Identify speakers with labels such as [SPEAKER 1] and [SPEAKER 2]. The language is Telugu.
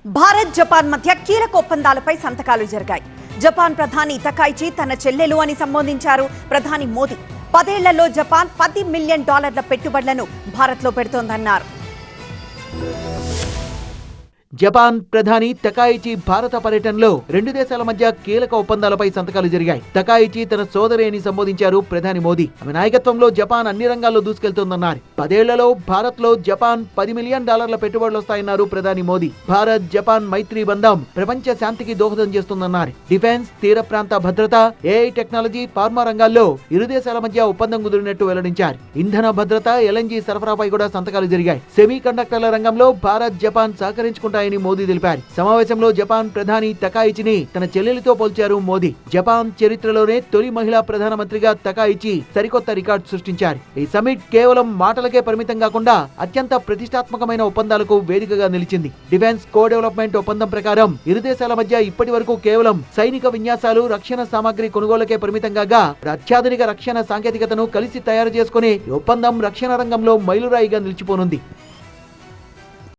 [SPEAKER 1] భారత్ జపాన్ మధ్య కీలక ఒప్పందాలపై సంతకాలు జరిగాయి. జపాన్ ప్రధాని తకైచి తన చెల్లెలు అని సంబోధించారు ప్రధాని మోదీ. 10 ఏళ్లలో జపాన్ $10 మిలియన్ పెట్టుబడులను భారత్లో పెడుతోందన్నారు.
[SPEAKER 2] జపాన్ ప్రధాని తకైచి భారత పర్యటనలో రెండు దేశాల మధ్య కీలక ఒప్పందాలపై సంతకాలు జరిగాయి. తకైచి తన సోదరి అని సంబోధించారు ప్రధాని మోదీ. ఆమె నాయకత్వంలో జపాన్ అన్ని రంగాల్లో దూసుకెళ్తోందన్నారు. 10 ఏళ్లలో భారత్ లో జపాన్ $10 మిలియన్ పెట్టుబడులు వస్తాయన్నారు ప్రధాని మోదీ. భారత్ జపాన్ మైత్రి బంధం ప్రపంచ శాంతికి దోహదం చేస్తుందన్నారు. డిఫెన్స్, తీర ప్రాంత భద్రత, ఏఐ టెక్నాలజీ, ఫార్మా రంగాల్లో ఇరు దేశాల మధ్య ఒప్పందం కుదిరినట్టు వెల్లడించారు. ఇంధన భద్రత, ఎల్ఎన్జీ సరఫరాపై కూడా సంతకాలు జరిగాయి. సెమీ కండక్టర్ల రంగంలో భారత్ జపాన్ సహకరించుకుంటారు మోదీ తెలిపారు. సమావేశంలో జపాన్ ప్రధాని తకైచిని తన చెల్లెలితో పోల్చారు మోదీ. జపాన్ చరిత్రలోనే తొలి మహిళా ప్రధానమంత్రిగా తకైచి సరికొత్త రికార్డు సృష్టించారు. ఈ సమిట్ కేవలం మాటలకే పరిమితం కాకుండా అత్యంత ప్రతిష్టాత్మకమైన ఒప్పందాలకు వేదికగా నిలిచింది. డిఫెన్స్ కో డెవలప్మెంట్ ఒప్పందం ప్రకారం ఇరు దేశాల మధ్య ఇప్పటి వరకు కేవలం సైనిక విన్యాసాలు, రక్షణ సామాగ్రి కొనుగోలుకే పరిమితం కాగా అత్యాధునిక రక్షణ సాంకేతికతను కలిసి తయారు చేసుకునే ఒప్పందం రక్షణ రంగంలో మైలురాయిగా నిలిచిపోనుంది.